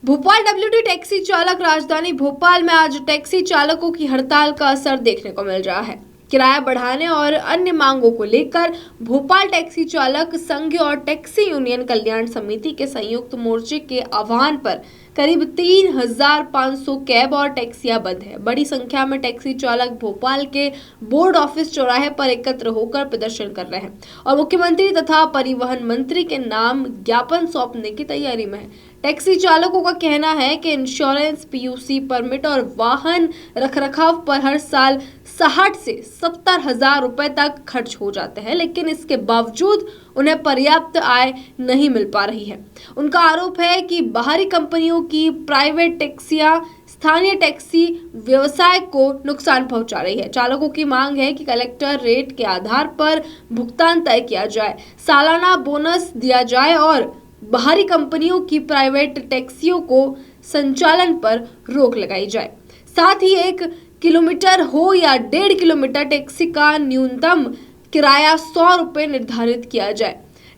Bhopal WD taxi चालक राजधानी भोपाल में आज टैक्सी चालकों की हड़ताल का असर देखने को मिल रहा है। किराया बढ़ाने और अन्य मांगों को लेकर भोपाल टैक्सी चालक संघ और टैक्सी यूनियन कल्याण समिति के संयुक्त मोर्चे के आह्वान पर करीब 3,500 कैब और टैक्सियां बंद है। बड़ी संख्या में टैक्सी चालक भोपाल के बोर्ड ऑफिस चौराहे पर एकत्र होकर प्रदर्शन कर रहे हैं और मुख्यमंत्री तथा परिवहन मंत्री के नाम ज्ञापन सौंपने की तैयारी में है। टैक्सी चालकों का कहना है कि इंश्योरेंस, पीयूसी परमिट और वाहन रखरखाव पर हर साल 60 से 70 हजार रुपए तक खर्च हो जाते हैं, लेकिन इसके बावजूद उन्हें पर्याप्त आय नहीं मिल पा रही है। उनका आरोप है कि बाहरी कंपनियों की प्राइवेट टैक्सियां स्थानीय टैक्सी व्यवसाय को नुकसान पहुंचा रही है। चालकों की मांग है कि कलेक्टर रेट के आधार पर भुगतान तय किया जाए, सालाना बोनस दिया जाए और बाहरी कंपनियों की प्राइवेट टैक्सियों को संचालन पर रोक लगाई जाए। साथ ही 1 किलोमीटर हो या 1.5 किलोमीटर टैक्सी का न्यूनतम किराया 100 रुपए निर्धारित किया जाए।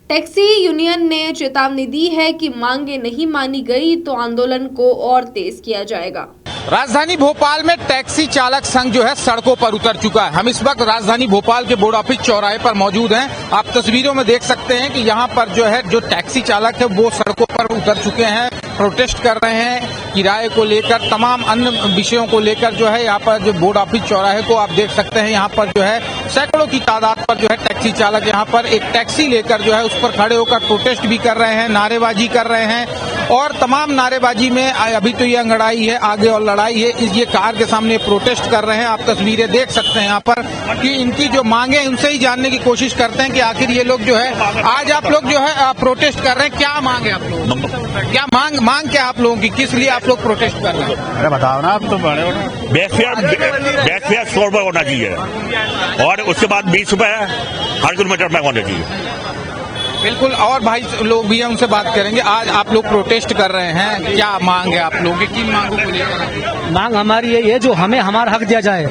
टैक्सी यूनियन ने चेतावनी दी है कि मांगे नहीं मानी गई तो आंदोलन को और तेज किया जाएगा। राजधानी भोपाल में टैक्सी चालक संघ जो है सड़कों पर उतर चुका है। हम इस वक्त राजधानी भोपाल के बोर्ड ऑफिस चौराहे पर मौजूद हैं। आप तस्वीरों में देख सकते हैं कि यहाँ पर जो टैक्सी चालक है वो सड़कों पर उतर चुके हैं, प्रोटेस्ट कर रहे हैं किराए को लेकर, तमाम अन्य विषयों को लेकर। जो है यहाँ पर जो बोर्ड ऑफिस चौराहे को आप देख सकते हैं, यहाँ पर जो है सैकड़ों की तादाद पर जो है टैक्सी चालक यहाँ पर एक टैक्सी लेकर जो है उस पर खड़े होकर प्रोटेस्ट भी कर रहे हैं, नारेबाजी कर रहे हैं। और तमाम नारेबाजी में अभी तो ये अंगड़ाई है, आगे और लड़ाई है। ये कार के सामने प्रोटेस्ट कर रहे हैं। आप तस्वीरें देख सकते हैं यहाँ पर कि इनकी जो मांगे हैं उनसे ही जानने की कोशिश करते हैं कि आखिर ये लोग जो है आज आप लोग जो है प्रोटेस्ट कर रहे हैं। क्या मांग है आप लोगों की? क्या मांग क्या आप लोगों की? किस लिए आप लोग प्रोटेस्ट कर रहे हैं? अरे बताओ ना, आप तो बड़े बैक फेयर 100 रुपए होना चाहिए और उसके बाद 20 रुपए हर किलोमीटर में होना चाहिए। बिल्कुल। और भाई लोग भी हैं, उनसे बात करेंगे। आज आप लोग प्रोटेस्ट कर रहे हैं, क्या मांग है आप लोगों की? किन मांगों को लेकर? मांग हमारी यही है, जो हमें हमारा हक दिया जाए।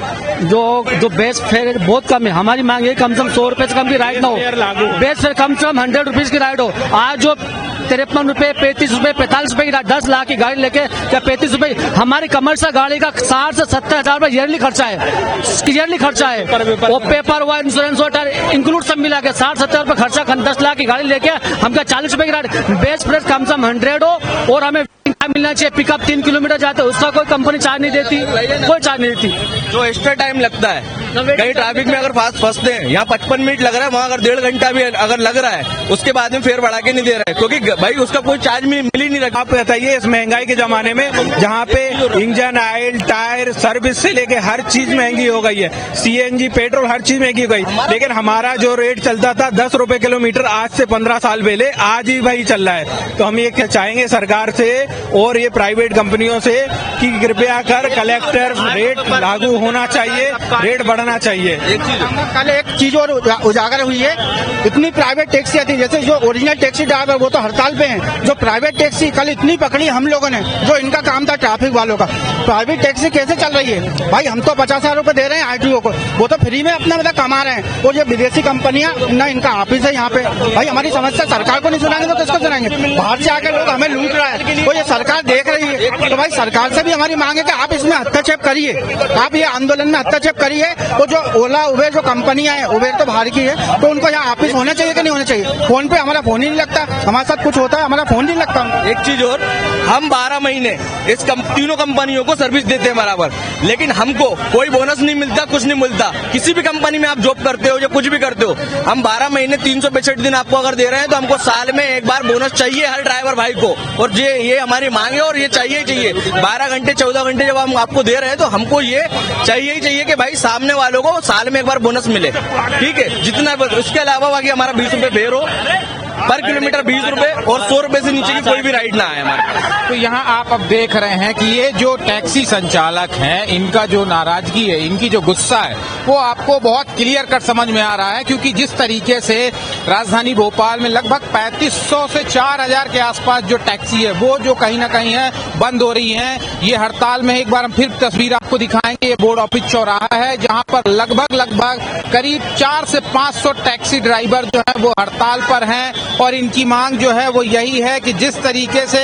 जो बेस फेयर बहुत कम है, हमारी मांग ये कम से कम 100 रुपए से कम की राइड ना हो। बेस फेयर कम से कम 100 रुपीज की राइड हो। आज जो 53 रुपए, 35 रुपए, 45 रुपए की 10 लाख की गाड़ी लेके क्या 35 रुपए हमारी कमर्शियल गाड़ी का 60 से 70 हजार रुपए ईयरली खर्चा है। वो पेपर हुआ, इंश्योरेंस हुआ, इंक्लूड सब मिला के 60-70 रुपए खर्चा 10 लाख की गाड़ी लेके हम क्या 40 रुपए की गाड़ी। बेस प्राइस कम से कम 100 हो और हमें मिलना चाहिए। पिकअप 3 किलोमीटर जाते उसका कोई कंपनी चार्ज नहीं देती, कोई चार्ज नहीं देती। जो एक्स्ट्रा टाइम लगता है कहीं ट्रैफिक में अगर फंसते हैं, यहाँ 55 मिनट लग रहा है, वहाँ अगर 1.5 घंटा भी अगर लग रहा है उसके बाद में फेयर बढ़ा के नहीं दे रहा है, क्योंकि भाई उसका कोई चार्ज मिल ही नहीं रहा। आप बताइए इस महंगाई के जमाने में जहाँ पे इंजन ऑयल, टायर, सर्विस से लेके हर चीज महंगी हो गई है, सीएनजी, पेट्रोल, हर चीज महंगी हो गई। लेकिन हमारा जो रेट चलता था 10 रुपए किलोमीटर, आज से 15 साल पहले आज ही भाई चल रहा है। तो हम ये चाहेंगे सरकार से और ये प्राइवेट कंपनियों से कि कृपया कर कलेक्टर रेट लागू होना चाहिए, रेट बढ़ना चाहिए। कल एक चीज और उजागर हुई है, इतनी प्राइवेट टैक्सियां थी, जैसे जो ओरिजिनल टैक्सी ड्राइवर वो तो हड़ताल पे हैं, जो प्राइवेट टैक्सी कल इतनी पकड़ी हम लोगों ने, जो इनका काम था ट्रैफिक वालों का। प्राइवेट टैक्सी कैसे चल रही है भाई? हम तो 50,000 रुपए दे रहे हैं आरटीओ को, वो तो फ्री में अपना मतलब कमा रहे हैं। और ये विदेशी कंपनियां, ना इनका ऑफिस है यहाँ पे। भाई हमारी समस्या सरकार को नहीं सुनाएंगे तो किसको सुनाएंगे? बाहर से आकर लोग हमें लूट रहा है, तो ये सरकार देख रही है। तो भाई सरकार से भी हमारी मांग है कि आप इसमें हस्तक्षेप करिए, आप ये आंदोलन में हस्तक्षेप करिए। तो जो ओला, उबेर जो कंपनियां हैं, उबेर तो बाहर की है, तो उनको यहाँ ऑफिस होना चाहिए कि नहीं होना चाहिए? फोन पे हमारा फोन ही नहीं लगता, हमारे साथ कुछ होता है हमारा फोन नहीं लगता। एक चीज और, हम 12 महीने इस तीनों कंपनियों को सर्विस देते हैं बराबर, लेकिन हमको कोई बोनस नहीं मिलता, कुछ नहीं मिलता। किसी भी कंपनी में आप जॉब करते हो या कुछ भी करते हो, हम 12 महीने 365 दिन आपको अगर दे रहे हैं तो हमको साल में एक बार बोनस चाहिए हर ड्राइवर भाई को। और ये हमारी मांग है और ये चाहिए ही चाहिए। 12 घंटे 14 घंटे जब हम आपको दे रहे हैं तो हमको ये चाहिए ही चाहिए कि भाई सामने वालों को साल में एक बार बोनस मिले, ठीक है? जितना उसके अलावा बाकी हमारा 20 रुपए फेयर हो पर किलोमीटर, 20 रुपए और 100 रुपए से नीचे की कोई भी राइड ना आए हमारे। तो यहाँ आप अब देख रहे हैं कि ये जो टैक्सी संचालक हैं, इनका जो नाराजगी है, इनकी जो गुस्सा है, वो आपको बहुत क्लियर कट समझ में आ रहा है। क्योंकि जिस तरीके से राजधानी भोपाल में लगभग 3500 से 4000 के आसपास जो टैक्सी है वो जो कहीं ना कहीं है बंद हो रही है। ये हड़ताल में, एक बार हम फिर तस्वीर आपको दिखाएंगे, ये बोर्ड ऑफिस चौराहा है जहाँ पर लगभग करीब 4 से 500 टैक्सी ड्राइवर जो है वो हड़ताल पर हैं। और इनकी मांग जो है वो यही है कि जिस तरीके से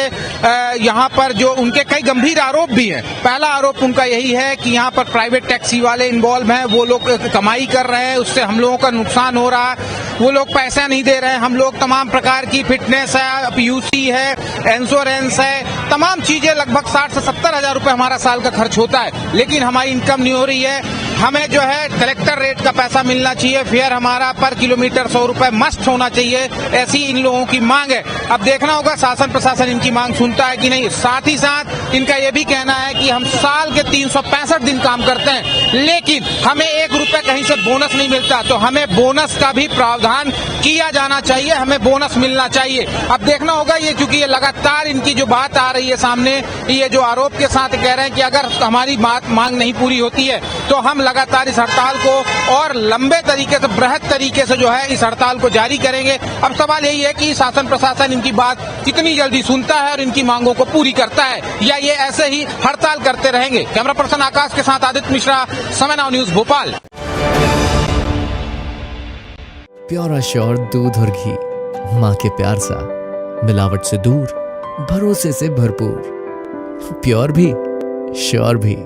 यहाँ पर जो उनके कई गंभीर आरोप भी हैं। पहला आरोप उनका यही है कि यहाँ पर प्राइवेट टैक्सी वाले इन्वॉल्व हैं, वो लोग कमाई कर रहे हैं, उससे हम लोगों का नुकसान हो रहा है, वो लोग पैसा नहीं दे रहे हैं। हम लोग तमाम प्रकार की फिटनेस है, पीयूसी है, इंश्योरेंस है, तमाम चीजें लगभग 60 से 70 हजार रुपए हमारा साल का खर्च होता है, लेकिन हमारी इनकम नहीं हो रही है। हमें जो है कलेक्टर रेट का पैसा मिलना चाहिए, फेयर हमारा पर किलोमीटर 100 रुपए मस्ट होना चाहिए, ऐसी इन लोगों की मांग है। अब देखना होगा शासन प्रशासन इनकी मांग सुनता है कि नहीं। साथ ही साथ इनका यह भी कहना है कि हम साल के 365 दिन काम करते हैं, लेकिन हमें 1 रुपए कहीं से बोनस नहीं मिलता, तो हमें बोनस का भी प्रावधान किया जाना चाहिए, हमें बोनस मिलना चाहिए। अब देखना होगा ये, चूंकि ये लगातार इनकी जो बात आ रही है सामने, ये जो आरोप के साथ कह रहे हैं कि अगर हमारी बात मांग नहीं पूरी होती है तो हम लगातार इस हड़ताल को और लंबे तरीके से, बृहद तरीके से जो है इस हड़ताल को जारी करेंगे। अब सवाल यही है कि शासन प्रशासन इनकी बात कितनी जल्दी सुनता है और इनकी मांगों को पूरी करता है, या ये ऐसे ही हड़ताल करते रहेंगे। कैमरा पर्सन आकाश के साथ आदित्य मिश्रा, समय now news, Bhopal. Pure assure दूध और घी, माँ के प्यार सा, मिलावट से दूर, भरोसे से भरपूर, प्योर भी श्योर भी।